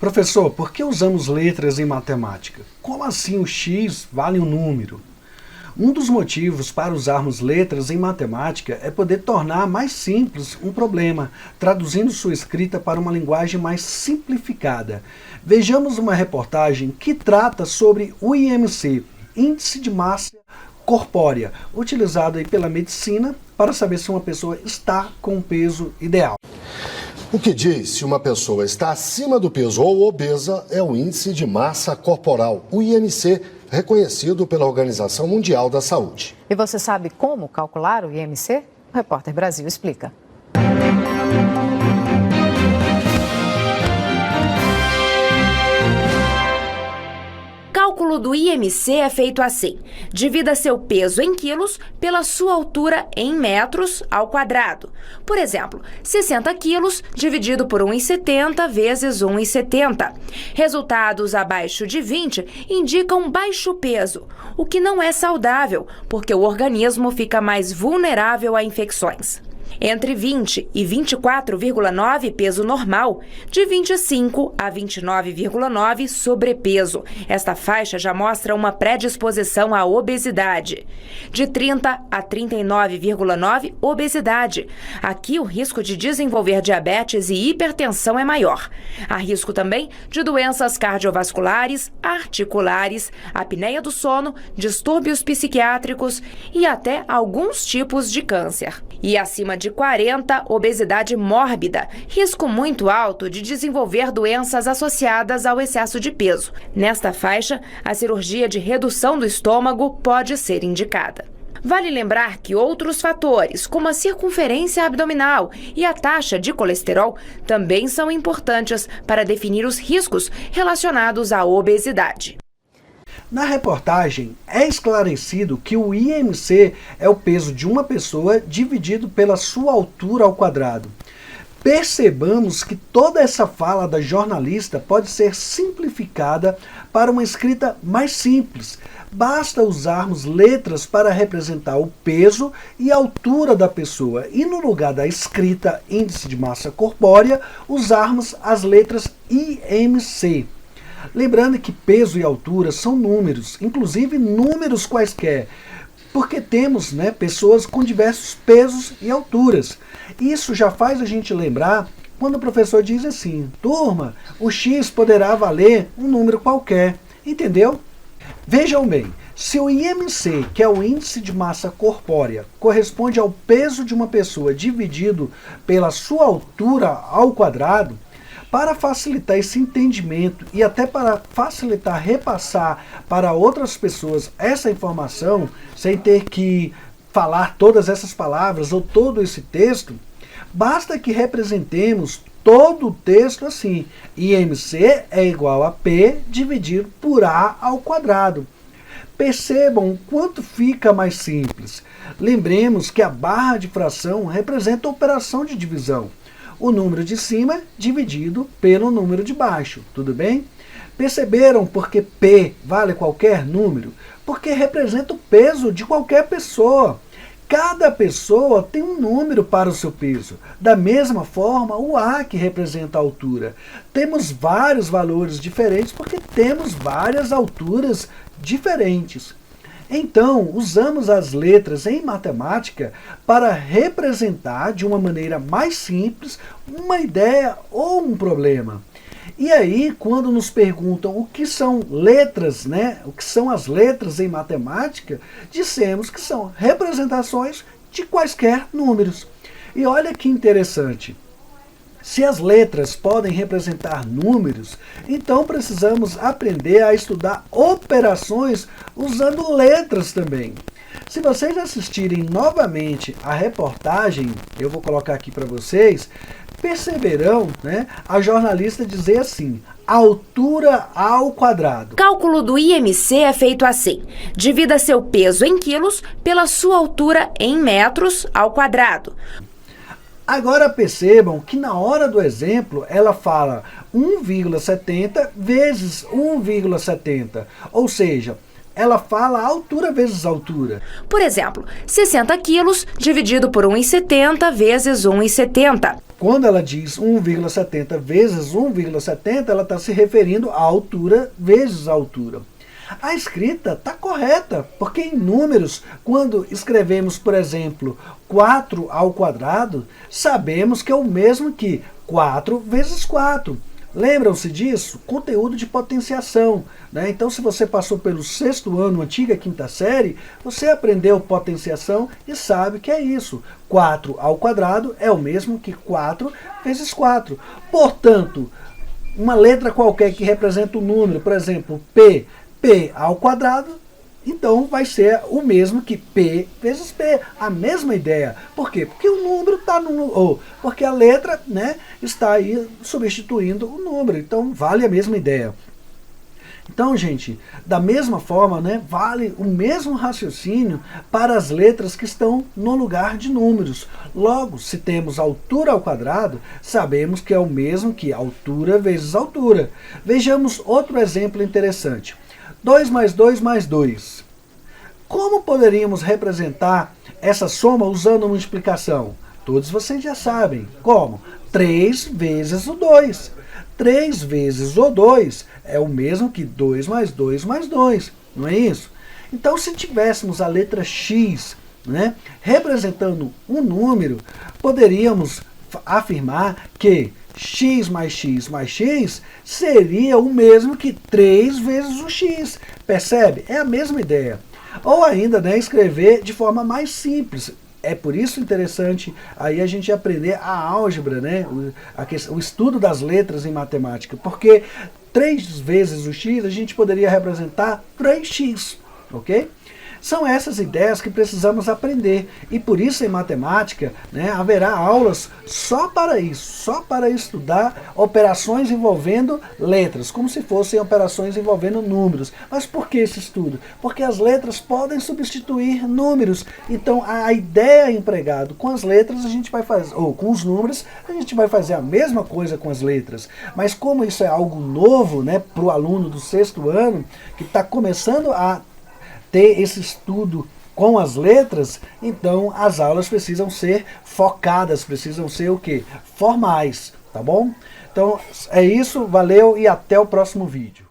Professor, por que usamos letras em matemática? Como assim o x vale um número? Um dos motivos para usarmos letras em matemática é poder tornar mais simples um problema, traduzindo sua escrita para uma linguagem mais simplificada. Vejamos uma reportagem que trata sobre o IMC, Índice de Massa Corpórea, utilizado aí pela medicina para saber se uma pessoa está com o peso ideal. O que diz se uma pessoa está acima do peso ou obesa é o Índice de Massa Corporal, o IMC, reconhecido pela Organização Mundial da Saúde. E você sabe como calcular o IMC? O Repórter Brasil explica. O cálculo do IMC é feito assim: divida seu peso em quilos pela sua altura em metros ao quadrado. Por exemplo, 60 quilos dividido por 1,70 vezes 1,70. Resultados abaixo de 20 indicam baixo peso, o que não é saudável, porque o organismo fica mais vulnerável a infecções. Entre 20 e 24,9 peso normal, de 25 a 29,9 sobrepeso. Esta faixa já mostra uma predisposição à obesidade. De 30 a 39,9 obesidade. Aqui o risco de desenvolver diabetes e hipertensão é maior. Há risco também de doenças cardiovasculares, articulares, apneia do sono, distúrbios psiquiátricos e até alguns tipos de câncer. E acima de 40, obesidade mórbida, risco muito alto de desenvolver doenças associadas ao excesso de peso. Nesta faixa, a cirurgia de redução do estômago pode ser indicada. Vale lembrar que outros fatores, como a circunferência abdominal e a taxa de colesterol, também são importantes para definir os riscos relacionados à obesidade. Na reportagem, é esclarecido que o IMC é o peso de uma pessoa dividido pela sua altura ao quadrado. Percebamos que toda essa fala da jornalista pode ser simplificada para uma escrita mais simples. Basta usarmos letras para representar o peso e a altura da pessoa e, no lugar da escrita Índice de Massa Corpórea, usarmos as letras IMC. Lembrando que peso e altura são números, inclusive números quaisquer, porque temos pessoas com diversos pesos e alturas. Isso já faz a gente lembrar quando o professor diz assim: turma, o X poderá valer um número qualquer, entendeu? Vejam bem, se o IMC, que é o Índice de Massa Corpórea, corresponde ao peso de uma pessoa dividido pela sua altura ao quadrado, para facilitar esse entendimento e até para facilitar repassar para outras pessoas essa informação, sem ter que falar todas essas palavras ou todo esse texto, basta que representemos todo o texto assim: IMC é igual a P dividido por A ao quadrado. Percebam o quanto fica mais simples. Lembremos que a barra de fração representa a operação de divisão. O número de cima dividido pelo número de baixo, tudo bem? Perceberam por que P vale qualquer número? Porque representa o peso de qualquer pessoa. Cada pessoa tem um número para o seu peso. Da mesma forma, o A, que representa a altura. Temos vários valores diferentes porque temos várias alturas diferentes. Então, usamos as letras em matemática para representar de uma maneira mais simples uma ideia ou um problema. E aí, quando nos perguntam o que são letras, o que são as letras em matemática, dissemos que são representações de quaisquer números. E olha que interessante. Se as letras podem representar números, então precisamos aprender a estudar operações usando letras também. Se vocês assistirem novamente a reportagem, eu vou colocar aqui para vocês, perceberão a jornalista dizer assim: altura ao quadrado. O cálculo do IMC é feito assim: divida seu peso em quilos pela sua altura em metros ao quadrado. Agora percebam que na hora do exemplo ela fala 1,70 vezes 1,70, ou seja, ela fala altura vezes altura. Por exemplo, 60 quilos dividido por 1,70 vezes 1,70. Quando ela diz 1,70 vezes 1,70, ela está se referindo à altura vezes a altura. A escrita está correta, porque em números, quando escrevemos, por exemplo, 4 ao quadrado, sabemos que é o mesmo que 4 vezes 4. Lembram-se disso? Conteúdo de potenciação, né? Então, se você passou pelo 6º ano, antiga 5ª série, você aprendeu potenciação e sabe que é isso. 4 ao quadrado é o mesmo que 4 vezes 4. Portanto, uma letra qualquer que representa um número, por exemplo, P ao quadrado, então vai ser o mesmo que P vezes P, a mesma ideia. Por quê? Porque o número está no... porque a letra, né, está aí substituindo o número, então vale a mesma ideia. Então, gente, da mesma forma, né, vale o mesmo raciocínio para as letras que estão no lugar de números. Logo, se temos altura ao quadrado, sabemos que é o mesmo que altura vezes altura. Vejamos outro exemplo interessante. 2 mais 2 mais 2. Como poderíamos representar essa soma usando multiplicação? Todos vocês já sabem. Como? 3 vezes o 2. 3 vezes o 2 é o mesmo que 2 mais 2 mais 2. Não é isso? Então, se tivéssemos a letra X, né, representando um número, poderíamos afirmar que x mais x mais x seria o mesmo que 3 vezes o x. Percebe? É a mesma ideia. Ou ainda, né, escrever de forma mais simples. É por isso interessante aí a gente aprender a álgebra, né, o estudo das letras em matemática. Porque 3 vezes o x a gente poderia representar 3x, ok? São essas ideias que precisamos aprender, e por isso em matemática, né, haverá aulas só para isso, só para estudar operações envolvendo letras, como se fossem operações envolvendo números. Mas por que esse estudo? Porque as letras podem substituir números, então a ideia empregada com as letras a gente vai fazer, ou com os números, a gente vai fazer a mesma coisa com as letras. Mas como isso é algo novo, né, para o aluno do 6º ano, que está começando a ter esse estudo com as letras, então as aulas precisam ser focadas, precisam ser o quê? Formais, tá bom? Então é isso, valeu e até o próximo vídeo.